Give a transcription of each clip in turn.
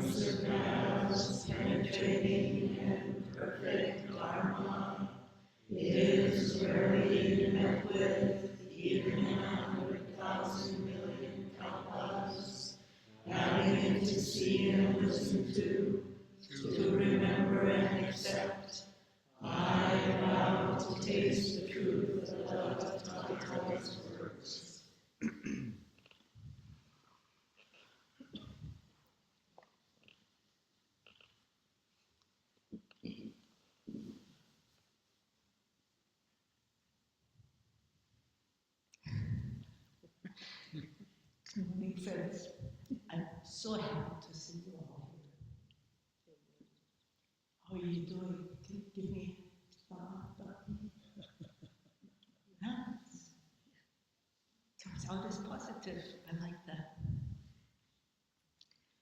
surpass, penetrating and perfect Dharma, is where we met with, even in 100,000 million kalpas, having it to see and listen to remember and accept. I vow to taste the truth of Tathagata's words. Good morning, friends. I'm so happy to see you all here. How are you doing? Can you give me a thumb up? Nice. Comes out as positive. I like that.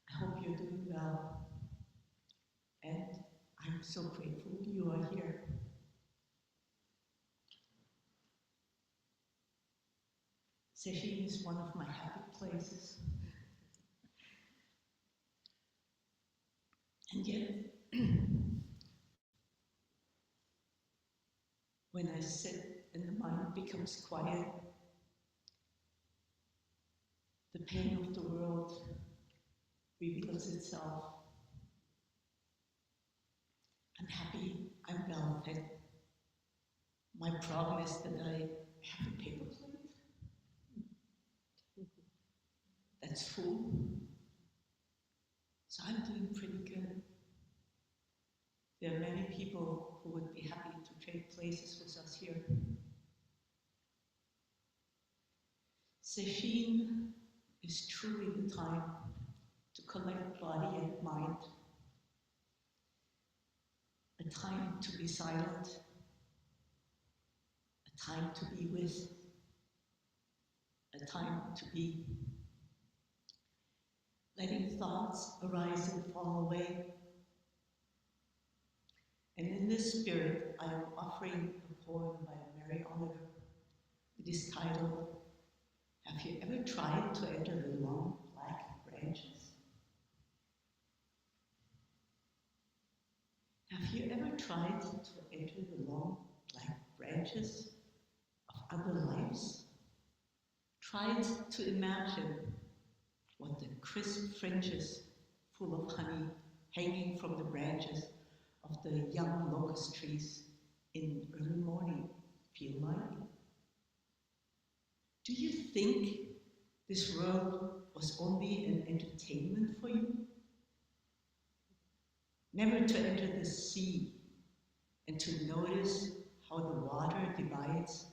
I hope you're doing well. And I'm so grateful you are here. Session is one of my happy places. And yet, when I sit and the mind becomes quiet, the pain of the world reveals itself. I'm happy, I'm well fed. My problem is that I have a paper plate that's full. So I'm doing pretty good. There are many people who would be happy to trade places with us here. Session is truly the time to collect body and mind, a time to be silent, a time to be with, a time to be. Letting thoughts arise and fall away. And in this spirit, I am offering a poem by Mary Oliver. It is titled, "Have you ever tried to enter the long black branches?" Have you ever tried to enter the long black branches of other lives? Tried to imagine what the crisp fringes full of honey hanging from the branches of the young locust trees in early morning feel like? Do you think this world was only an entertainment for you? Never to enter the sea and to notice how the water divides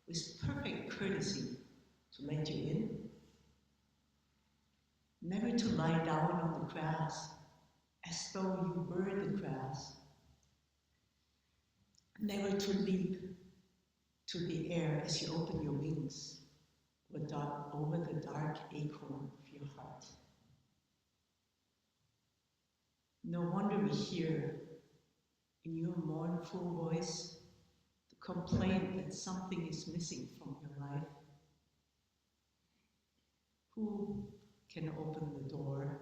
with perfect courtesy to let you in? Never to lie down on the grass as though you were the grass. Never to leap to the air as you open your wings over the dark acorn of your heart. No wonder we hear in your mournful voice the complaint that something is missing from your life. Who can open the door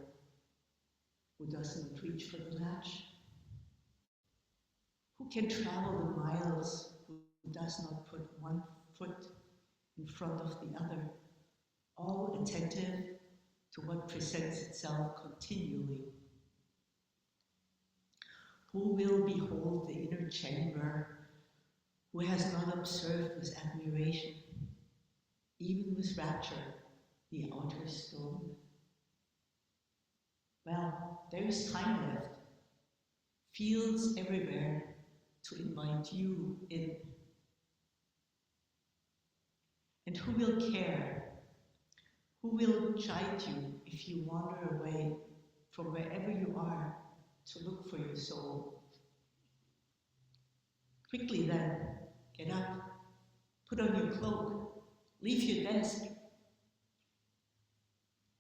who doesn't reach for the latch? Who can travel the miles who does not put one foot in front of the other, all attentive to what presents itself continually? Who will behold the inner chamber, who has not observed with admiration, even with rapture, the outer stone? Well, there is time left, fields everywhere to invite you in. And who will care? Who will guide you if you wander away from wherever you are to look for your soul? Quickly then, get up, put on your cloak, leave your desk.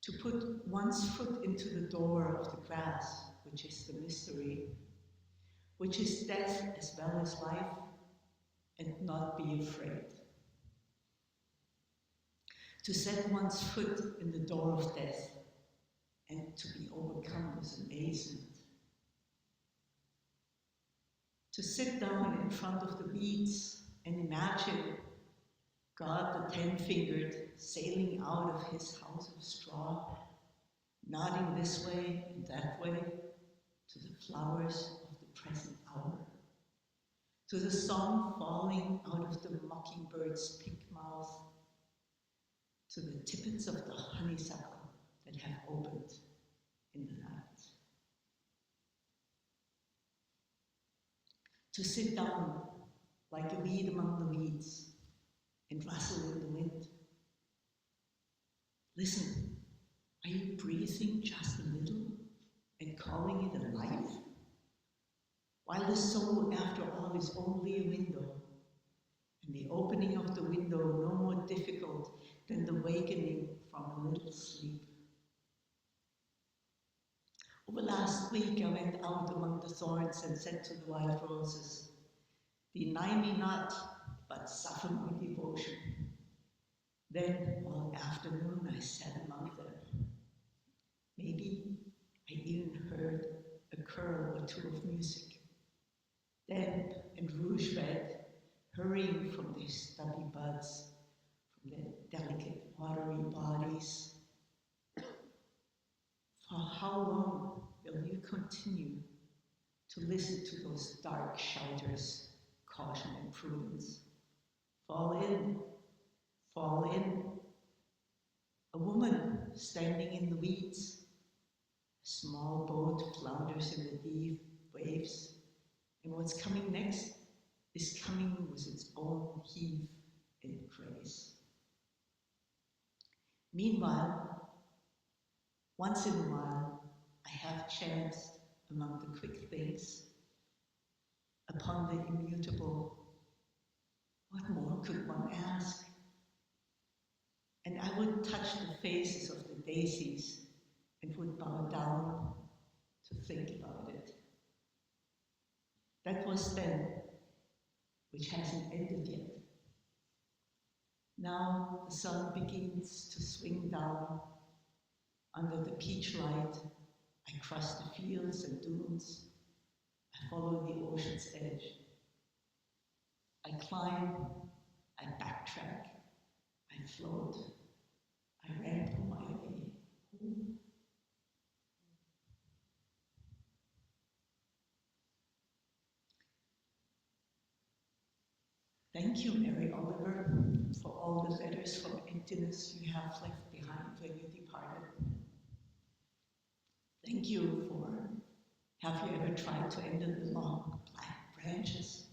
To put one's foot into the door of the grass, which is the mystery, which is death as well as life, and not be afraid. To set one's foot in the door of death and to be overcome with amazement. To sit down in front of the weeds and imagine God the 10-fingered sailing out of his house of straw, nodding this way and that way to the flowers of the present hour, to the song falling out of the mockingbird's pink mouth, to the tippets of the honeysuckle that have opened in the night. To sit down like a weed among the weeds and rustle in the wind. Listen, are you breathing just a little and calling it a life? While the soul, after all, is only a window, and the opening of the window no more difficult than the wakening from a little sleep. Over last week, I went out among the thorns and said to the wild roses, "Deny me not, but suffer my devotion." Then, all afternoon, I sat among them. Maybe I even heard a curl or two of music. Damp and rouge red, hurrying from their stubby buds, from their delicate, watery bodies. For how long will you continue to listen to those dark shouters, caution and prudence? Fall in, fall in. A woman standing in the weeds. A small boat flounders in the deep waves. And what's coming next is coming with its own heave and grace. Meanwhile, once in a while, I have chanced among the quick things, upon the immutable. What more could one ask? And I would touch the faces of the daisies and would bow down to think about it. That was then, which hasn't ended yet. Now the sun begins to swing down. Under the peach light, I cross the fields and dunes. I follow the ocean's edge. I climb, I backtrack, I float, I ramble my way home. Thank you, Mary Oliver, for all the letters from emptiness you have left behind when you departed. Thank you for, have you ever tried to enter the long black branches?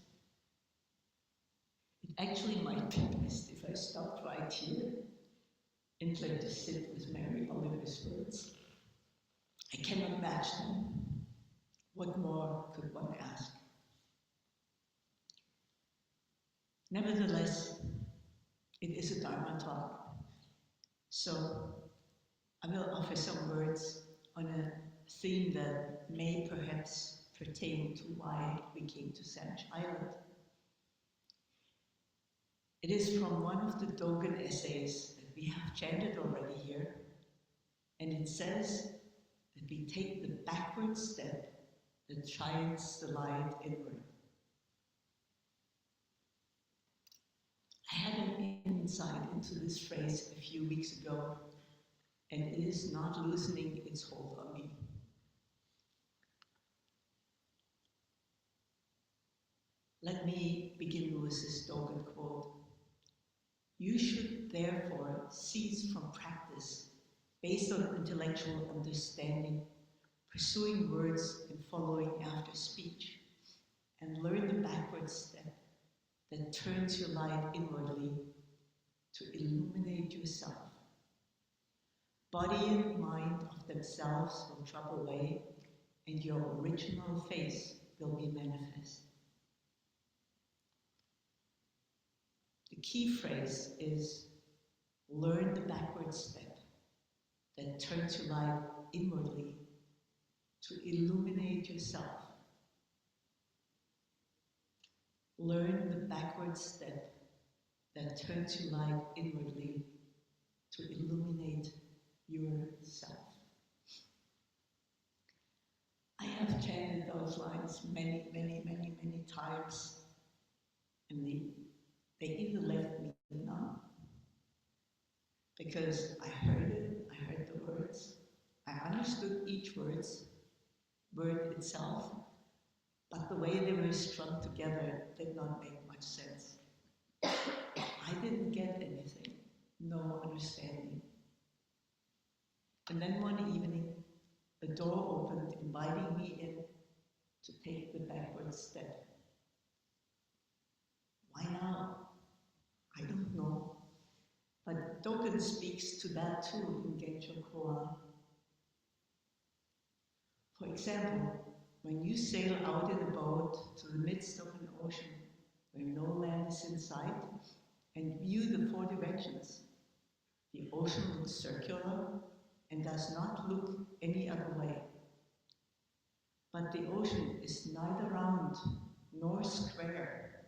It actually might be best if I stopped right here and let to sit with Mary Oliver's words. I cannot match them. What more could one ask? Nevertheless, it is a Dharma talk, so I will offer some words on a theme that may perhaps pertain to why we came to Sandwich Island. It is from one of the Dogen essays that we have chanted already here, and it says that we take the backward step that shines the light inward. I had an insight into this phrase a few weeks ago, and it is not loosening its hold on me. Let me begin with this Dogen quote. You should therefore cease from practice based on intellectual understanding, pursuing words and following after speech, and learn the backward step that turns your light inwardly to illuminate yourself. Body and mind of themselves will drop away, and your original face will be manifest. The key phrase is, learn the backward step that turns your light inwardly to illuminate yourself. Learn the backward step that turns your light inwardly to illuminate yourself. I have chanted those lines many, many, many, many times, and they either left me numb, because I heard it, I heard the words, I understood each word itself, but the way they were strung together did not make much sense. I didn't get anything, no understanding. And then one evening, a door opened, inviting me in to take the backward step. Why now? I don't know. But Dogen speaks to that too in Gencho Koan. For example, when you sail out in a boat to the midst of an ocean where no land is in sight and view the four directions, the ocean looks circular and does not look any other way. But the ocean is neither round nor square.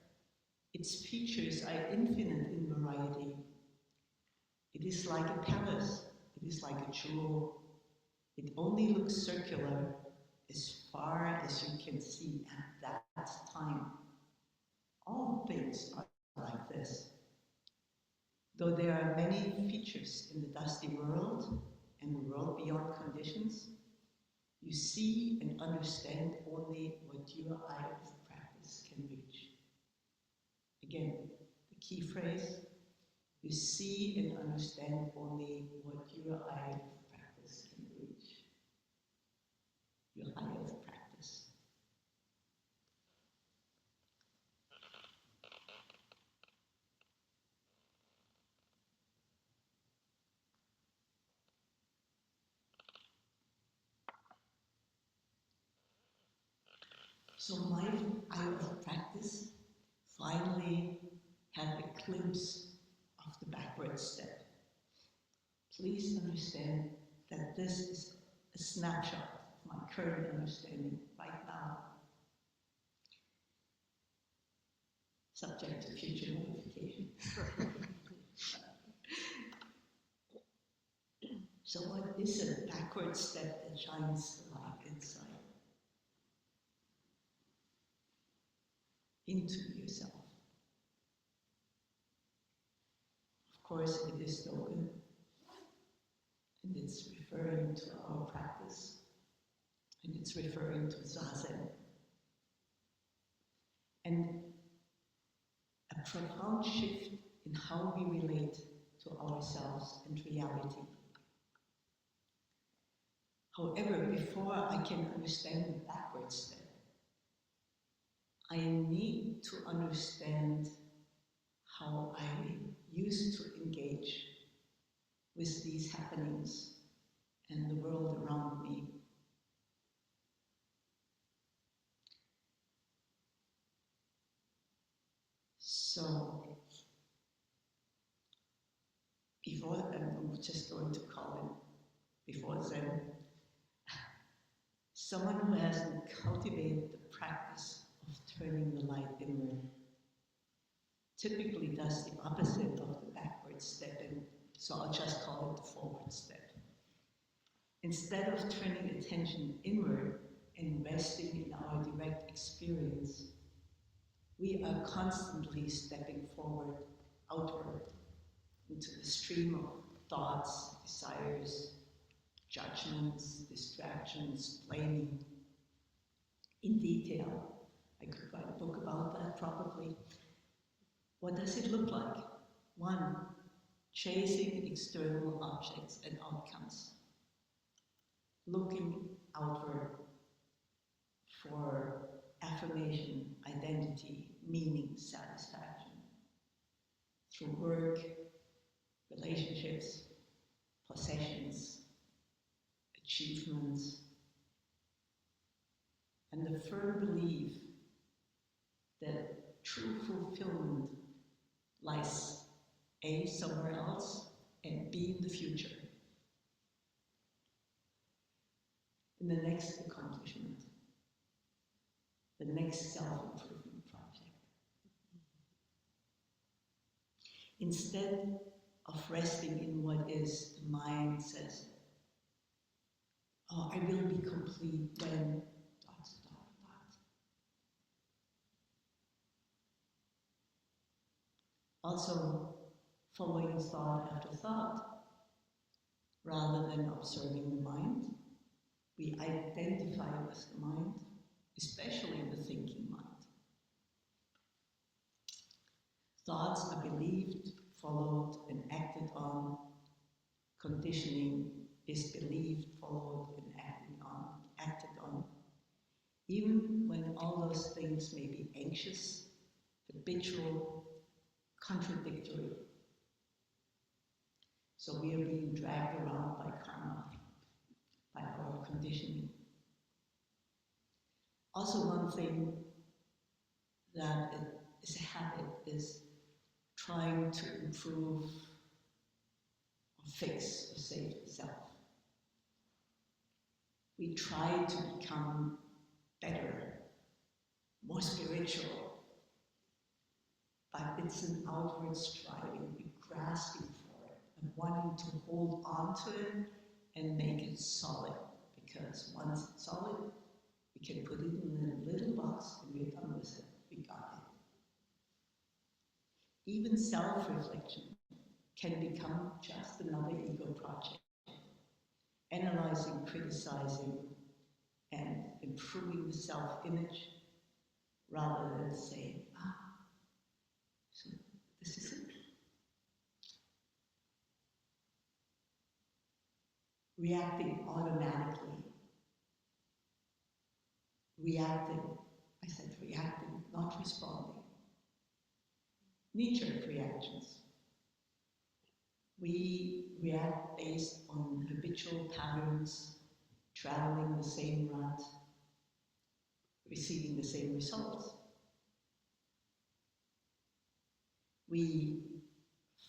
Its features are infinite in variety. It is like a palace, it is like a jewel. It only looks circular as far as you can see at that time. All things are like this. Though there are many features in the dusty world and the world beyond conditions, you see and understand only what your eye of practice can reach. Again, the key phrase, you see and understand only what your eye of practice can reach. Your eye of practice. So my eye of practice finally had a glimpse of the backward step. Please understand that this is a snapshot of my current understanding right now, subject to future modification. So what is a backward step that shines the light inside? Into yourself. Of course, it is Dogen, and it's referring to our practice, and it's referring to Zazen. And a profound shift in how we relate to ourselves and reality. However, before I can understand the backward step, I need to understand how I used to engage with these happenings and the world around me. So, before, I'm just going to call it before Zen, someone who hasn't cultivated the practice of turning the light inward typically does the opposite of the backward step, and so I'll just call it the forward step. Instead of turning attention inward and resting in our direct experience, we are constantly stepping forward, outward, into the stream of thoughts, desires, judgments, distractions, blaming. In detail, I could write a book about that probably. What does it look like? 1, chasing external objects and outcomes. Looking outward for affirmation, identity, meaning, satisfaction. Through work, relationships, possessions, achievements, and the firm belief that true fulfillment lies A, somewhere else, and B, in the future, in the next accomplishment, the next self-improvement project. Instead of resting in what is, the mind says, oh, I will be complete when Also, following thought after thought, rather than observing the mind, we identify with the mind, especially the thinking mind. Thoughts are believed, followed, and acted on. Conditioning is believed, followed, and acted on. Even when all those things may be anxious, habitual, contradictory. So we are being dragged around by karma, by our conditioning. Also, one thing that is a habit is trying to improve or fix or save the self. We try to become better, more spiritual, but it's an outward striving, we're grasping for it and wanting to hold on to it and make it solid, because once it's solid, we can put it in a little box and we're done with it, we got it. Even self-reflection can become just another ego project, analyzing, criticizing, and improving the self-image, rather than saying, so this is it. Reacting automatically. Reacting, I said reacting, not responding. Knee-jerk reactions. We react based on habitual patterns, traveling the same route, receiving the same results. We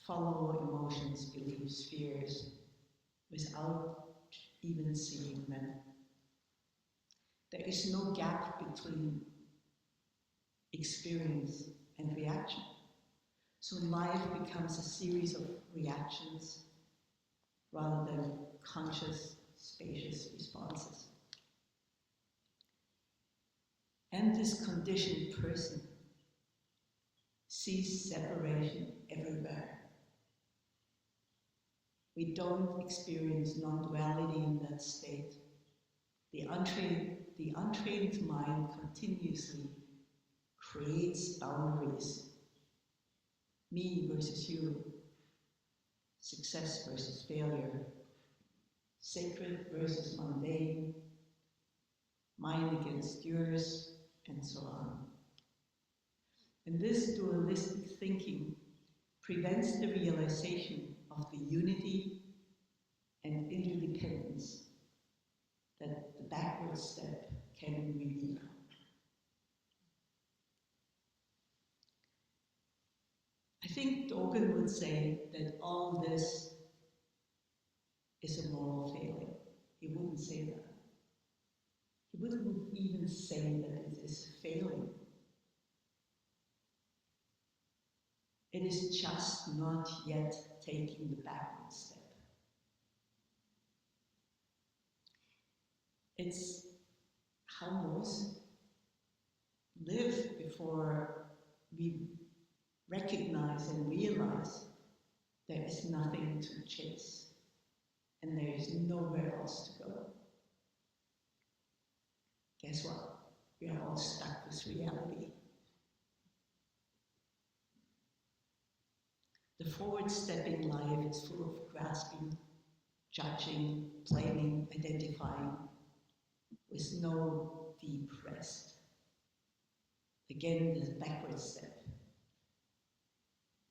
follow emotions, beliefs, fears, without even seeing them. There is no gap between experience and reaction. So life becomes a series of reactions rather than conscious, spacious responses. And this conditioned person sees separation everywhere. We don't experience non-duality in that state. The untrained mind continuously creates boundaries. Me versus you, success versus failure, sacred versus mundane, mine against yours, and so on. And this dualistic thinking prevents the realization of the unity and interdependence that the backward step can reveal. I think Dogen would say that all this is a moral failing. He wouldn't say that. He wouldn't even say that it is a failing. It is just not yet taking the backward step. It's how most live before we recognize and realize there is nothing to chase and there is nowhere else to go. Guess what? We are all stuck with reality. The forward-stepping life is full of grasping, judging, blaming, identifying, with no deep rest. Again, the backward step.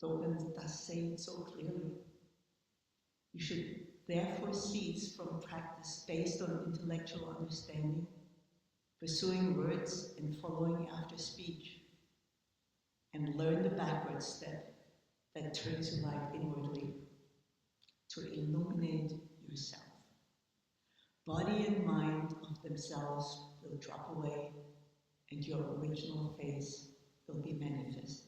Dogen does say it so clearly. You should therefore cease from practice based on intellectual understanding, pursuing words and following after speech, and learn the backward step that turns your life inwardly to illuminate yourself. Body and mind of themselves will drop away and your original face will be manifest.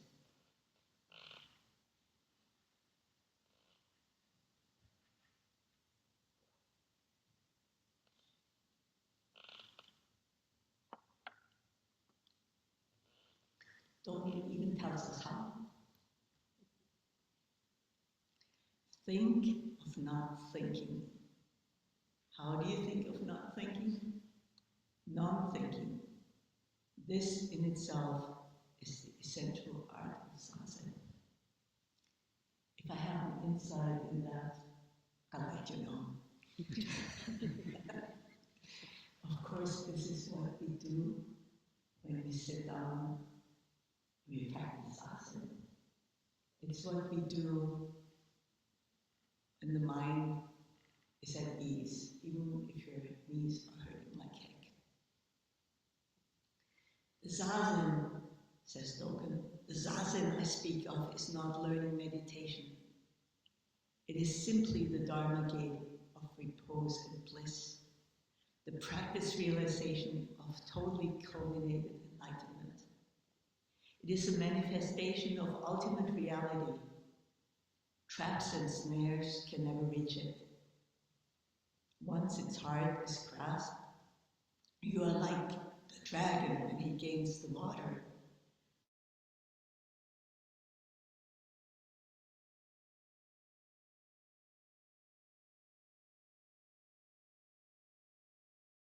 Dogen even tells us how. Think of not thinking. How do you think of not thinking? Non-thinking. This in itself is the essential art of Zazen. If I have an insight in that, I'll let you know. Of course, this is what we do when we sit down, we practice Zazen. It's what we do when the mind is at ease, even if your knees are hurting like heck. The Zazen, says Dogen, the Zazen I speak of is not learning meditation. It is simply the Dharma gate of repose and bliss, the practice realization of totally culminated enlightenment. It is a manifestation of ultimate reality. Traps and snares can never reach it. Once its heart is grasped, you are like the dragon when he gains the water.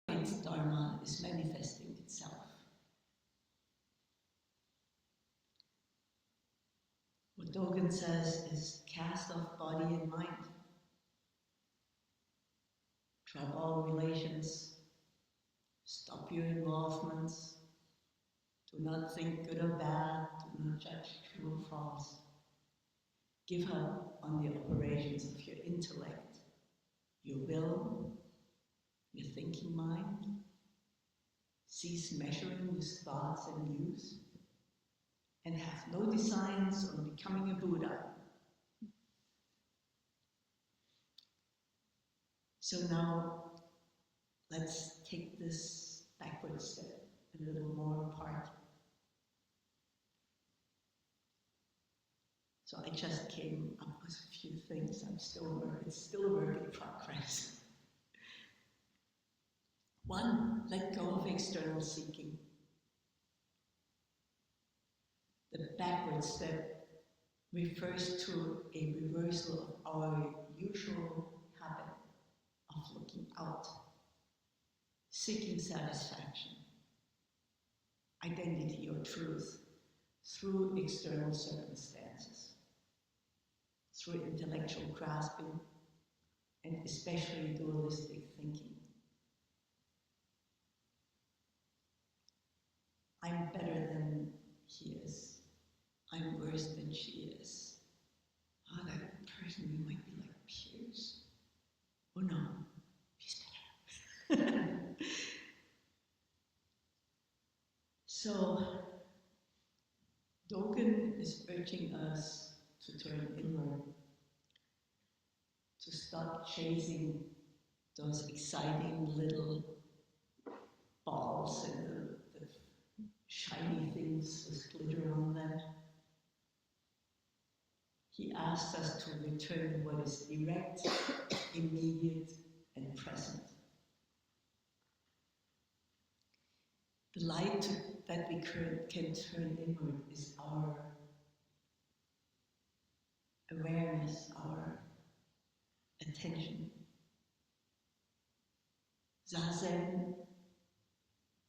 Its Dharma is manifesting itself. What Dogen says is cast off body and mind. Drop all relations. Stop your involvements. Do not think good or bad. Do not judge true or false. Give up on the operations of your intellect, your will, your thinking mind. Cease measuring with thoughts and views, and have no designs on becoming a Buddha. So now, let's take this backward step a little more apart. So I just came up with a few things. It's still a work in progress. One, let go of external seeking. The backward step refers to a reversal of our usual habit of looking out, seeking satisfaction, identity or truth through external circumstances, through intellectual grasping, and especially dualistic thinking. I'm better than he is. I'm worse than she is. Oh, that person, we might be like peers. Oh no, he's better. So, Dogen is urging us to turn inward, to stop chasing those exciting little balls and the shiny things with glitter on them. He asks us to return to what is direct, immediate, and present. The light that we can turn inward is our awareness, our attention. Zazen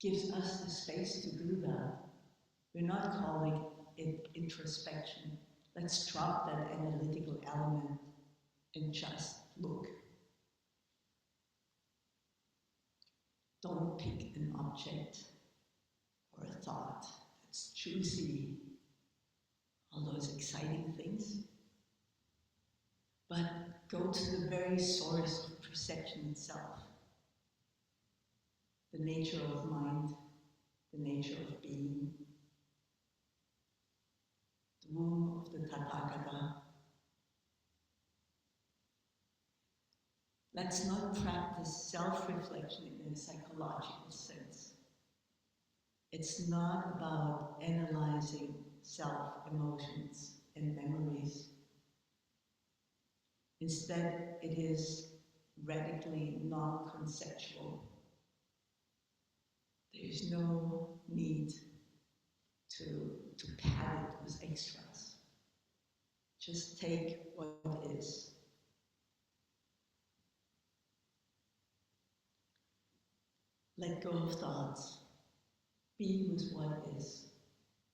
gives us the space to do that. We're not calling it introspection. Let's drop that analytical element and just look. Don't pick an object or a thought that's juicy, all those exciting things. But go to the very source of perception itself. The nature of mind, the nature of being, the womb of the Tathagata. Let's not practice self-reflection in a psychological sense. It's not about analyzing self-emotions and memories. Instead, it is radically non-conceptual. There is no need to pad it with extras. Just take what is go of thoughts. Be with what is,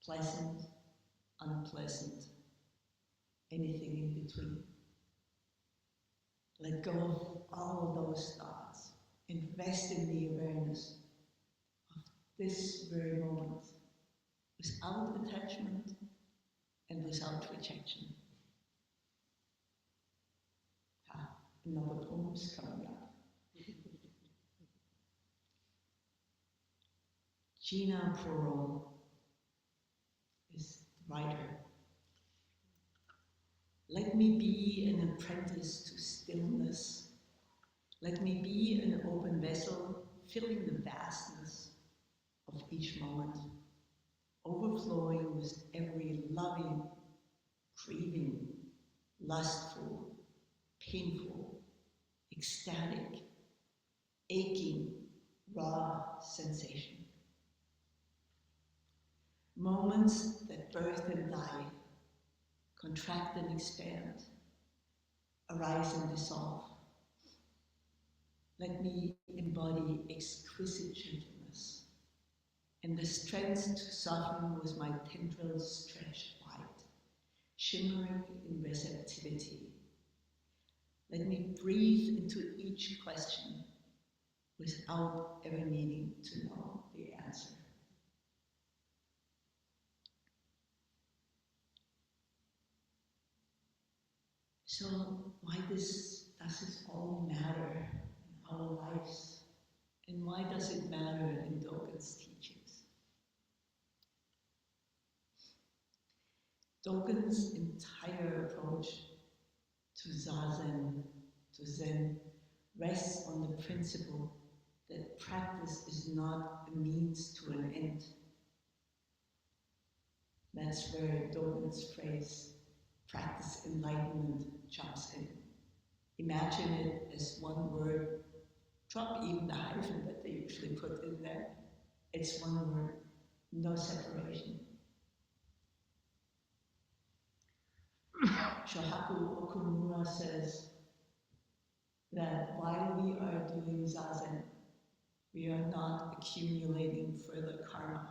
pleasant, unpleasant, anything in between. Let go of all of those thoughts and rest in the awareness of this very moment, without attachment and without rejection. Another poem is coming up. Gina Perot is the writer. Let me be an apprentice to stillness. Let me be an open vessel, filling the vastness of each moment, overflowing with every loving, grieving, lustful, painful, ecstatic, aching, raw sensation. Moments that birth and die, contract and expand, arise and dissolve. Let me embody exquisite gentleness and the strength to soften with my tendrils stretched wide, shimmering in receptivity. Let me breathe into each question without ever needing to know the answer. So why does this all matter in our lives? And why does it matter in Dogen's teachings? Dogen's entire approach to Zazen, to Zen, rests on the principle that practice is not a means to an end. That's where Dogen's phrase, practice enlightenment, jumps in. Imagine it as one word, drop even the hyphen that they usually put in there. It's one word, no separation. Shohaku Okumura says that while we are doing Zazen, we are not accumulating further karma.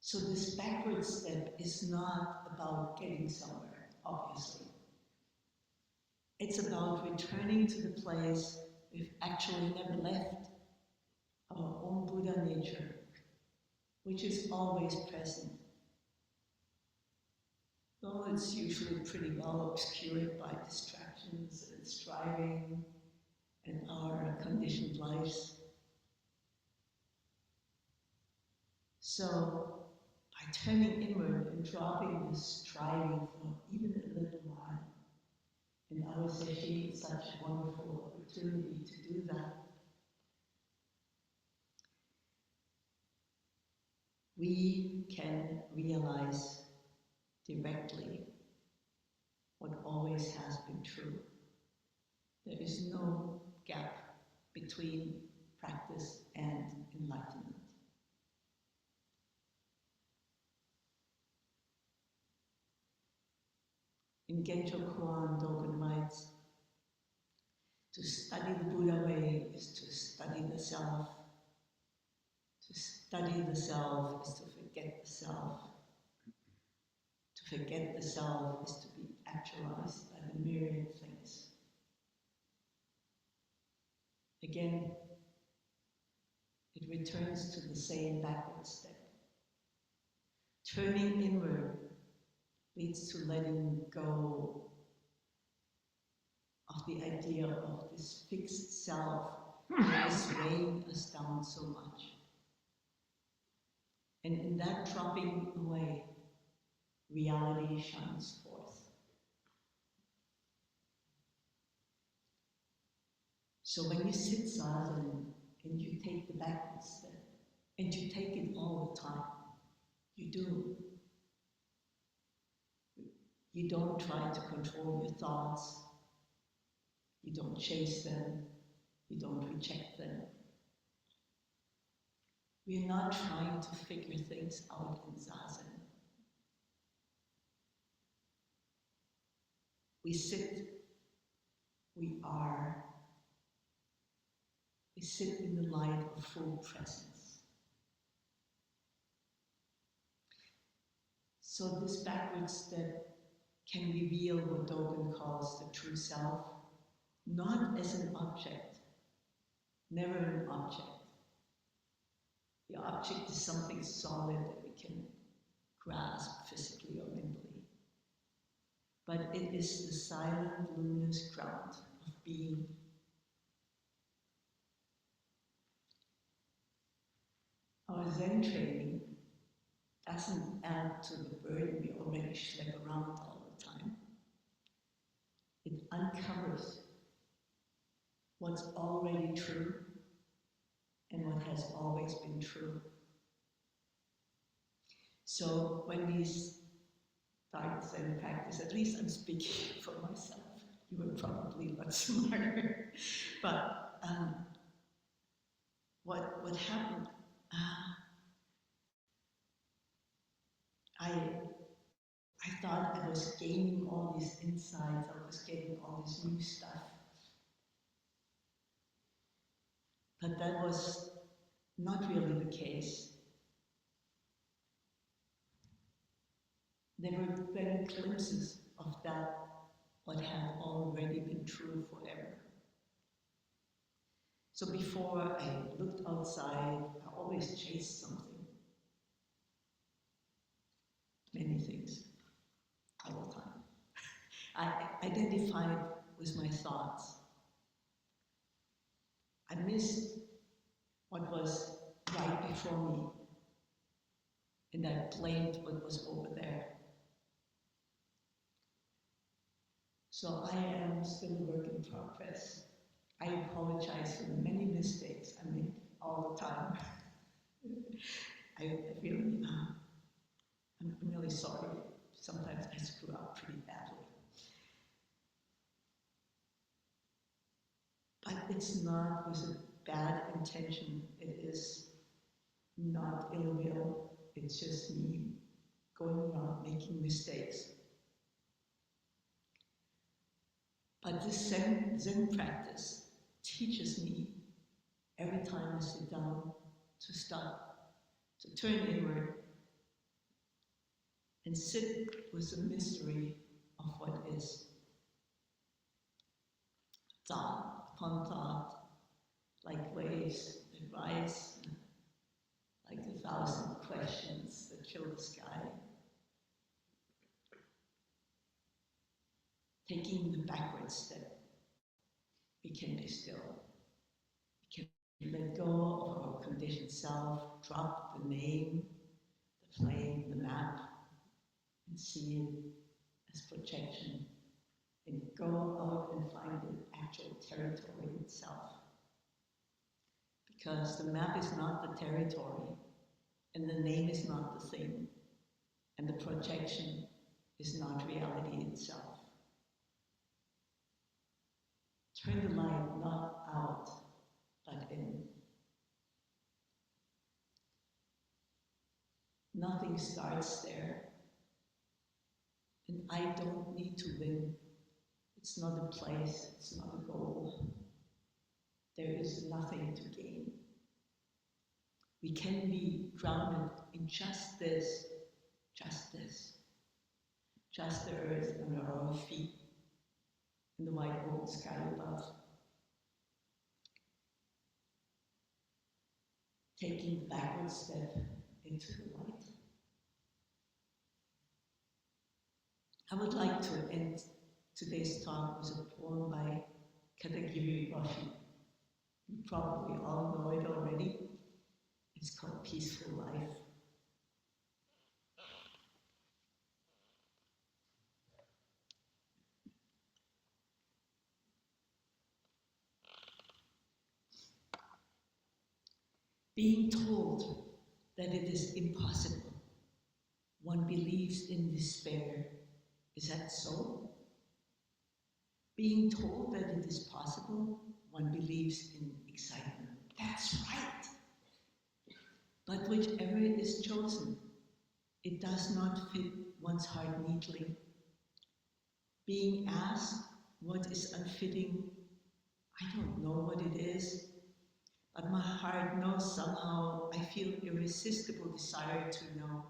So this backward step is not about getting somewhere, obviously. It's about returning to the place we've actually never left, our own Buddha nature, which is always present. Though it's usually pretty well obscured by distractions and striving and our conditioned lives. So, by turning inward and dropping this striving for even a little while, and I would say she is such a wonderful opportunity to do that, we can realize directly what always has been true. There is no gap between practice and enlightenment. In Gencho Koan, Dogen writes, to study the Buddha way is to study the self. To study the self is to forget the self. To forget the self is to be actualized by the myriad things. Again, it returns to the same backward step. Turning inward leads to letting go of the idea of this fixed self that is weighing us down so much. And in that dropping away, reality shines forth. So when you sit Zazen and you take the backward step, and you take it all the time, you do. You don't try to control your thoughts. You don't chase them. You don't reject them. We're not trying to figure things out in Zazen. We sit, we are, we sit in the light of full presence. So this backward step can reveal what Dogen calls the true self, not as an object, never an object. The object is something solid that we can grasp physically or mentally. But it is the silent, luminous ground of being. Our Zen training doesn't add to the burden we already schlep around all the time. It uncovers what's already true and what has always been true. So when we start Zen practice, at least I'm speaking for myself, you were probably a lot smarter, but what happened, I thought I was gaining all these insights, I was getting all this new stuff. But that was not really the case. There were then glimpses of that, what had already been true forever. So before I looked outside, I always chased something. Many things, all the time. I identified with my thoughts. I missed what was right before me, and I blamed what was over there. So I am still a work in progress. I apologize for the many mistakes I make all the time. I'm really sorry. Sometimes I screw up pretty badly. But it's not with a bad intention. It is not ill will. It's just me going around making mistakes. But this Zen practice teaches me every time I sit down to stop, to turn inward and sit with the mystery of what is. Thought upon thought, like waves that rise, like 1,000 questions that fill the sky. Taking the backward step, we can be still. We can let go of our conditioned self, drop the name, the flame, the map, and see it as projection, and go out and find the actual territory itself. Because the map is not the territory, and the name is not the thing, and the projection is not reality itself. Turn the light not out, but in. Nothing starts there, and I don't need to win. It's not a place, it's not a goal. There is nothing to gain. We can be grounded in just this, just the earth under our feet, and the white old sky above. Taking the backward step into the light. I would like to end today's talk with a poem by Katagiri Roshi. You probably all know it already. It's called Peaceful Life. Being told that it is impossible, one believes in despair. Is that so? Being told that it is possible, one believes in excitement. That's right. But whichever is chosen, it does not fit one's heart neatly. Being asked what is unfitting, I don't know what it is. but my heart knows somehow, I feel irresistible desire to know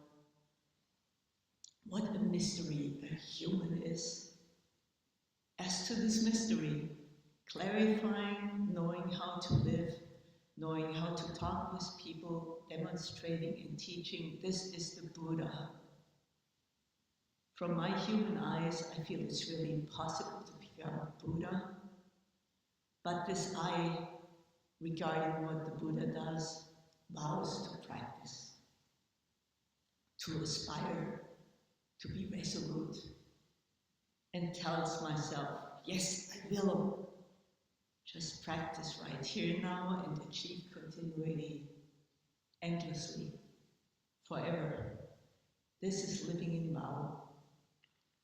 what a mystery a human is. As to this mystery, clarifying, knowing how to live, knowing how to talk with people, demonstrating and teaching, this is the Buddha. From my human eyes, I feel it's really impossible to become a Buddha. But this I, regarding what the Buddha does, vows to practice, to aspire, to be resolute, and tells myself, yes, I will. Just practice right here now and achieve continuity, endlessly, forever. This is living in vow.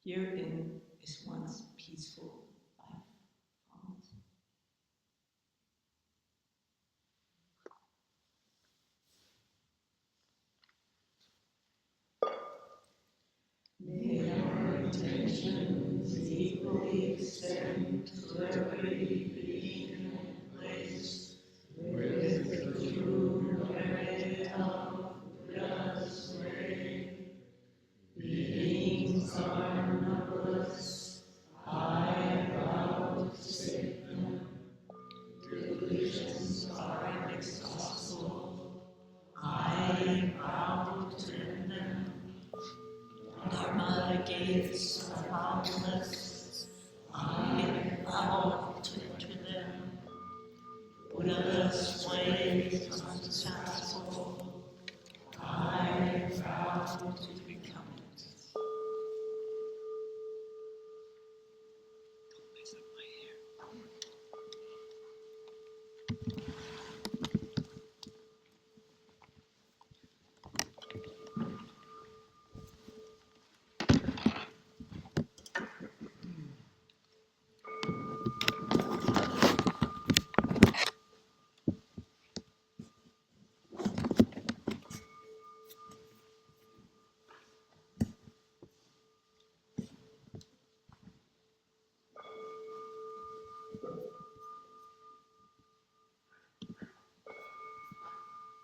Herein is one's peaceful life found. May our intentions equally extend to every being and place with the true merit of Buddha's way. Beings are numberless, I vow to save them. Delusions are inexhaustible, I vow to end them. Dharma gates are boundless, I